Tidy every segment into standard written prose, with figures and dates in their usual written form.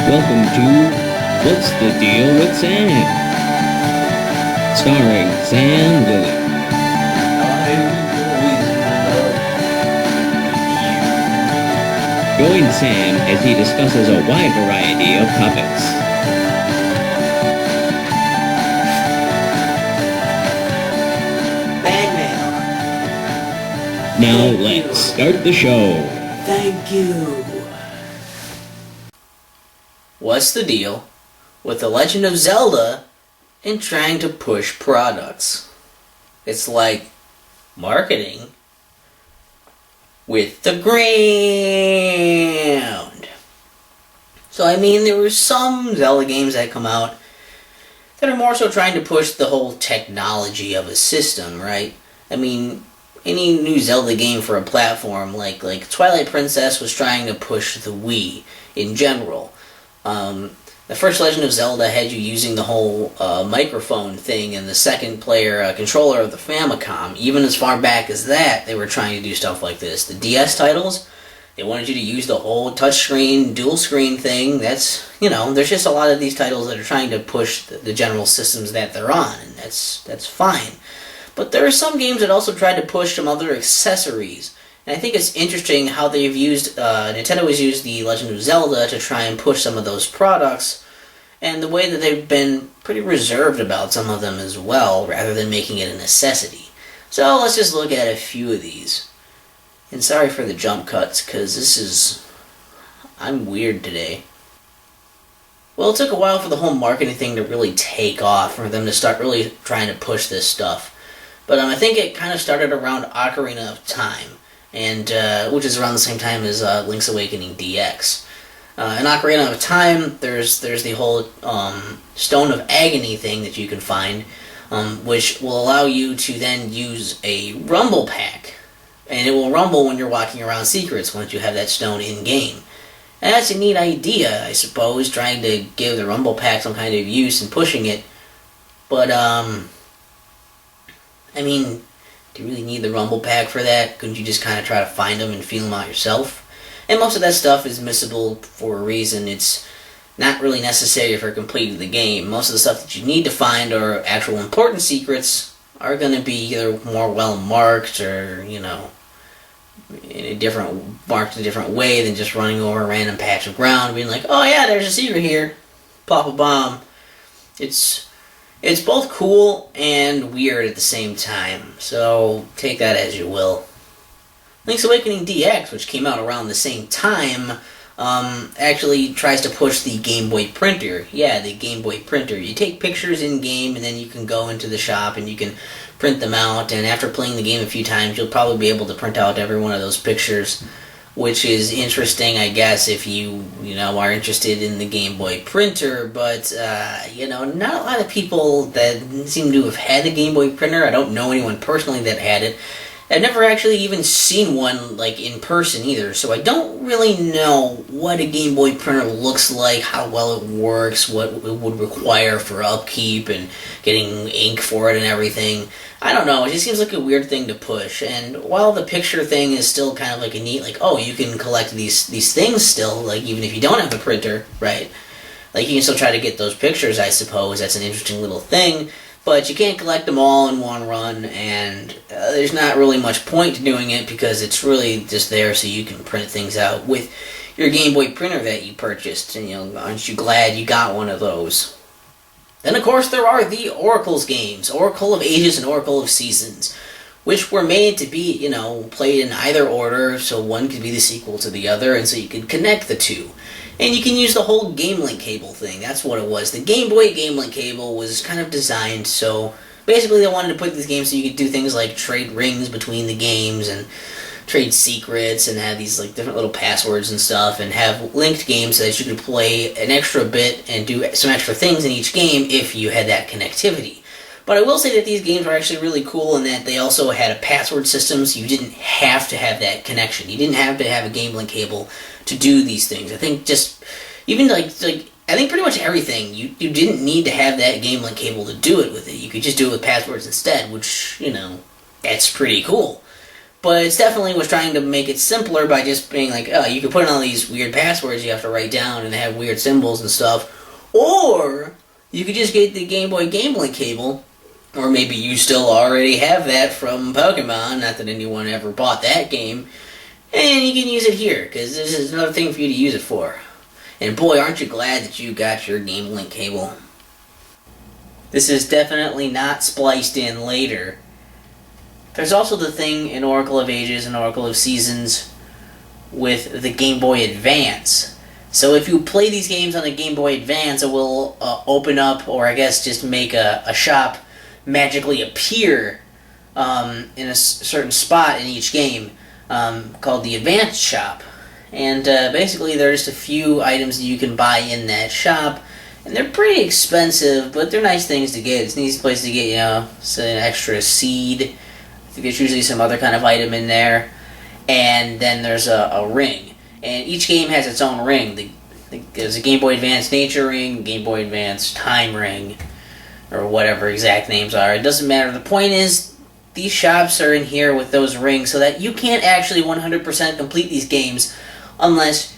Welcome to What's the Deal with Sam? Starring Sam Lilly. Join Sam as he discusses a wide variety of topics. Bad Now Thank let's you. start the show. Thank you. What's the deal with the Legend of Zelda and trying to push products? It's like marketing with the ground. So I mean, there were some Zelda games that come out that are more so trying to push the whole technology of a system, right? I mean, any new Zelda game for a platform, like Twilight Princess was trying to push the Wii in general. The first Legend of Zelda had you using the whole microphone thing and the second player controller of the Famicom. Even as far back as that, they were trying to do stuff like this. The DS titles, they wanted you to use the whole touchscreen, dual screen thing. That's, there's just a lot of these titles that are trying to push the general systems that they're on, and that's fine. But there are some games that also tried to push some other accessories. And I think it's interesting how they've used, Nintendo has used the Legend of Zelda to try and push some of those products, and the way that they've been pretty reserved about some of them as well, rather than making it a necessity. So let's just look at a few of these. And sorry for the jump cuts, because I'm weird today. Well, it took a while for the whole marketing thing to really take off, for them to start really trying to push this stuff. But I think it kind of started around Ocarina of Time, and which is around the same time as Link's Awakening DX. In Ocarina of Time, there's the whole Stone of Agony thing that you can find, which will allow you to then use a rumble pack, and it will rumble when you're walking around secrets once you have that stone in-game. And that's a neat idea, I suppose, trying to give the rumble pack some kind of use and pushing it, but I mean, do you really need the rumble pack for that? Couldn't you just kind of try to find them and feel them out yourself? And most of that stuff is missable for a reason. It's not really necessary for completing the game. Most of the stuff that you need to find or actual important secrets are going to be either more well marked or, marked in a different way than just running over a random patch of ground, being like, oh yeah, there's a secret here. Pop a bomb. It's both cool and weird at the same time, so take that as you will. Link's Awakening DX, which came out around the same time, actually tries to push the Game Boy printer. Yeah, the Game Boy printer. You take pictures in-game, and then you can go into the shop and you can print them out, and after playing the game a few times, you'll probably be able to print out every one of those pictures, which is interesting, I guess, if you are interested in the Game Boy printer, but, not a lot of people that seem to have had a Game Boy printer. I don't know anyone personally that had it. I've never actually even seen one, in person either, so I don't really know what a Game Boy printer looks like, how well it works, what it would require for upkeep and getting ink for it and everything. I don't know, it just seems like a weird thing to push, and while the picture thing is still kind of a neat, you can collect these things still, even if you don't have a printer, right? You can still try to get those pictures, I suppose. That's an interesting little thing. But you can't collect them all in one run, and there's not really much point to doing it because it's really just there so you can print things out with your Game Boy printer that you purchased. And, aren't you glad you got one of those? Then, of course, there are the Oracle's games, Oracle of Ages and Oracle of Seasons, which were made to be, played in either order, so one could be the sequel to the other, and so you could connect the two. And you can use the whole Game Link cable thing. That's what it was. The Game Boy Game Link cable was kind of designed so... Basically, they wanted to put these games so you could do things like trade rings between the games and trade secrets and have these different little passwords and stuff, and have linked games so that you could play an extra bit and do some extra things in each game if you had that connectivity. But I will say that these games were actually really cool in that they also had a password system, so you didn't have to have that connection. You didn't have to have a Game Link cable to do these things. I think I think pretty much everything, you didn't need to have that Game Link cable to do it with it. You could just do it with passwords instead, which, that's pretty cool. But it's definitely was trying to make it simpler by just being like, oh, you can put in all these weird passwords you have to write down and have weird symbols and stuff. Or you could just get the Game Boy Game Link cable, or maybe you still already have that from Pokemon, not that anyone ever bought that game, and you can use it here, because this is another thing for you to use it for. And boy, aren't you glad that you got your Game Link cable. This is definitely not spliced in later. There's also the thing in Oracle of Ages and Oracle of Seasons with the Game Boy Advance. So if you play these games on the Game Boy Advance, it will open up, or I guess just make a shop magically appear in a certain spot in each game called the Advance Shop. And basically there's just a few items that you can buy in that shop. And they're pretty expensive, but they're nice things to get. It's an easy place to get, say, an extra seed. I think there's usually some other kind of item in there. And then there's a ring. And each game has its own ring. There's a Game Boy Advance Nature Ring, Game Boy Advance Time Ring, or whatever exact names are. It doesn't matter. The point is, these shops are in here with those rings so that you can't actually 100% complete these games unless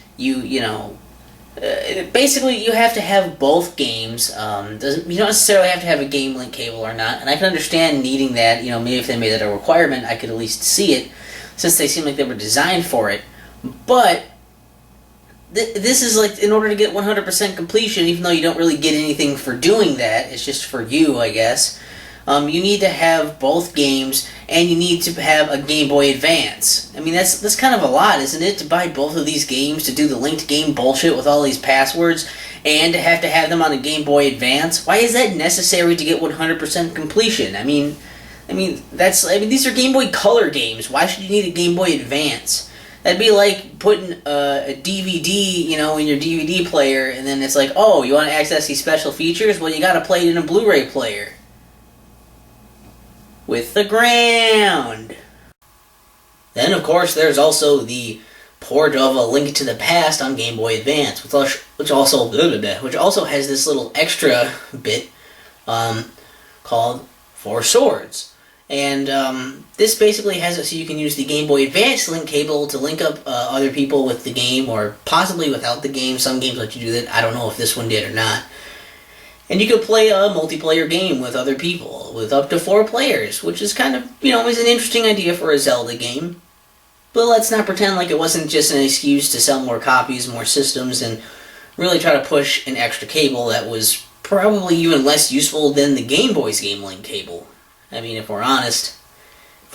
basically you have to have both games. You don't necessarily have to have a Game Link cable or not, and I can understand needing that. Maybe if they made that a requirement, I could at least see it, since they seem like they were designed for it. But this is like, in order to get 100% completion, even though you don't really get anything for doing that, it's just for you, I guess. You need to have both games, and you need to have a Game Boy Advance. I mean, that's kind of a lot, isn't it? To buy both of these games, to do the linked game bullshit with all these passwords, and to have them on a Game Boy Advance. Why is that necessary to get 100% completion? I mean, these are Game Boy Color games. Why should you need a Game Boy Advance? That'd be like putting a DVD, in your DVD player, and then it's like, oh, you want to access these special features? Well, you gotta play it in a Blu-ray player. With the ground. Then, of course, there's also the port of A Link to the Past on Game Boy Advance, which also has this little extra bit called Four Swords. And this basically has it so you can use the Game Boy Advance link cable to link up other people with the game, or possibly without the game. Some games let you do that. I don't know if this one did or not. And you could play a multiplayer game with other people, with up to 4 players, which is kind of, is an interesting idea for a Zelda game. But let's not pretend like it wasn't just an excuse to sell more copies, more systems, and really try to push an extra cable that was probably even less useful than the Game Boy's Game Link cable. I mean, if we're honest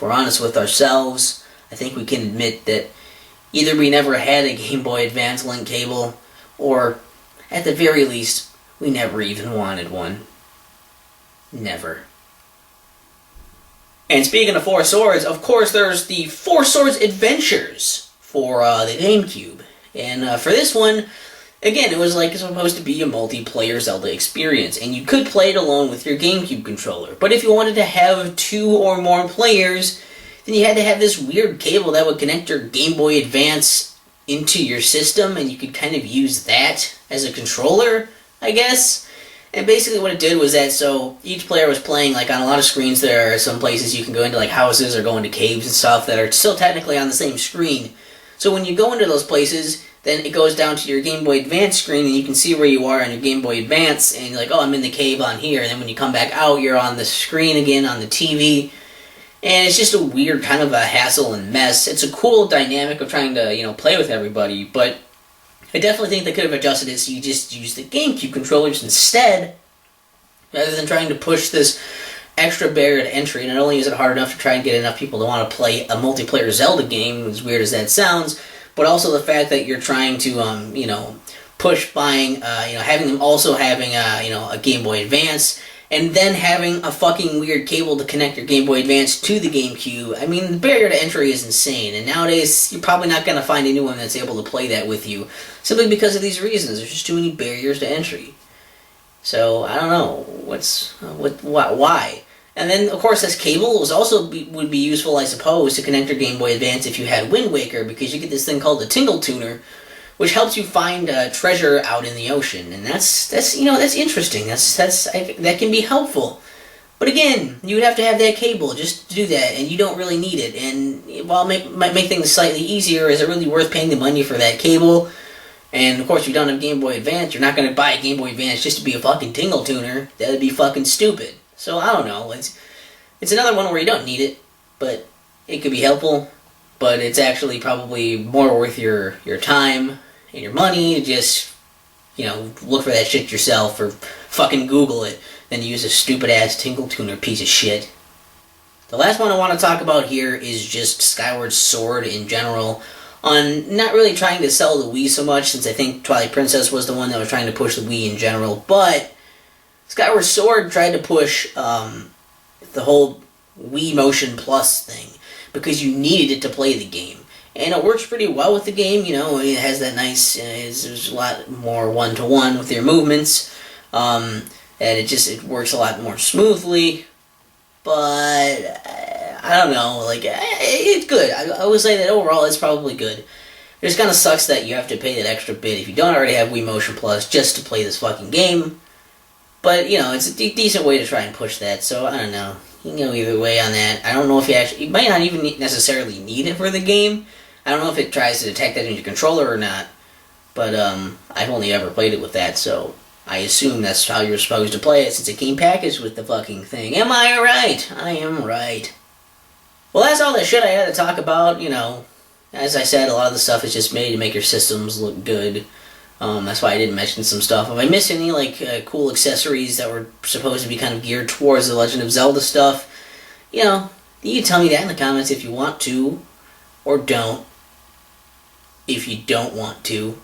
with ourselves, I think we can admit that either we never had a Game Boy Advance link cable, or at the very least, we never even wanted one. Never. And speaking of Four Swords, of course there's the Four Swords Adventures for the GameCube. And for this one, again, it was supposed to be a multiplayer Zelda experience, and you could play it alone with your GameCube controller. But if you wanted to have 2 or more players, then you had to have this weird cable that would connect your Game Boy Advance into your system, and you could kind of use that as a controller, I guess. And basically what it did was that, so each player was playing, on a lot of screens, there are some places you can go into, houses or go into caves and stuff that are still technically on the same screen. So when you go into those places, then it goes down to your Game Boy Advance screen, and you can see where you are on your Game Boy Advance, and you're like, oh, I'm in the cave on here, and then when you come back out, you're on the screen again on the TV, and it's just a weird kind of a hassle and mess. It's a cool dynamic of trying to, play with everybody, but I definitely think they could have adjusted it so you just use the GameCube controllers instead, rather than trying to push this extra barrier to entry. And not only is it hard enough to try and get enough people to want to play a multiplayer Zelda game, as weird as that sounds, but also the fact that you're trying to, push buying, having them also having a Game Boy Advance, and then having a fucking weird cable to connect your Game Boy Advance to the GameCube. I mean, the barrier to entry is insane, and nowadays you're probably not going to find anyone that's able to play that with you, simply because of these reasons. There's just too many barriers to entry. So, I don't know, why? And then, of course, this cable would be useful, I suppose, to connect your Game Boy Advance if you had Wind Waker, because you get this thing called the Tingle Tuner, which helps you find treasure out in the ocean, and that's interesting. That can be helpful. But again, you would have to have that cable just to do that, and you don't really need it. And while it might make things slightly easier, is it really worth paying the money for that cable? And of course, if you don't have Game Boy Advance, you're not going to buy a Game Boy Advance just to be a fucking tingle tuner. That would be fucking stupid. So I don't know. It's another one where you don't need it, but it could be helpful. But it's actually probably more worth your time and your money to just, look for that shit yourself or fucking Google it than to use a stupid ass tingle tuner piece of shit. The last one I want to talk about here is just Skyward Sword in general. On not really trying to sell the Wii so much, since I think Twilight Princess was the one that was trying to push the Wii in general, but Skyward Sword tried to push the whole Wii Motion Plus thing, because you needed it to play the game. And it works pretty well with the game, it has that nice, there's a lot more one-to-one with your movements, and it works a lot more smoothly, but I don't know, it's good. I would say that overall it's probably good. It just kind of sucks that you have to pay that extra bit if you don't already have Wii Motion Plus just to play this fucking game. But, it's a decent way to try and push that, so I don't know. You can go either way on that. I don't know if you might not even necessarily need it for the game. I don't know if it tries to detect that in your controller or not, but I've only ever played it with that, so I assume that's how you're supposed to play it since it came packaged with the fucking thing. Am I right? I am right. Well, that's all the shit I had to talk about, As I said, a lot of the stuff is just made to make your systems look good. That's why I didn't mention some stuff. If I missed any, cool accessories that were supposed to be kind of geared towards the Legend of Zelda stuff, you can tell me that in the comments if you want to, or don't, if you don't want to.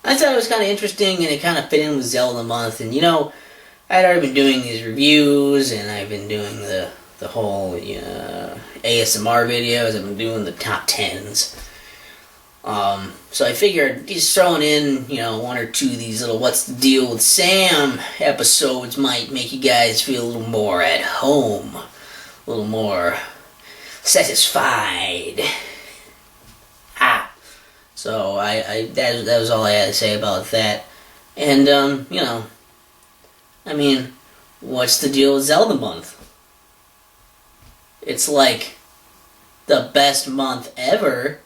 I thought it was kind of interesting, and it kind of fit in with Zelda Month, and, I'd already been doing these reviews, and I've been doing the whole ASMR videos, I've been doing the top 10s. So I figured just throwing in, one or two of these little What's the Deal with Sam episodes might make you guys feel a little more at home. A little more satisfied. So that was all I had to say about that. And, what's the deal with Zelda Month? It's like the best month ever.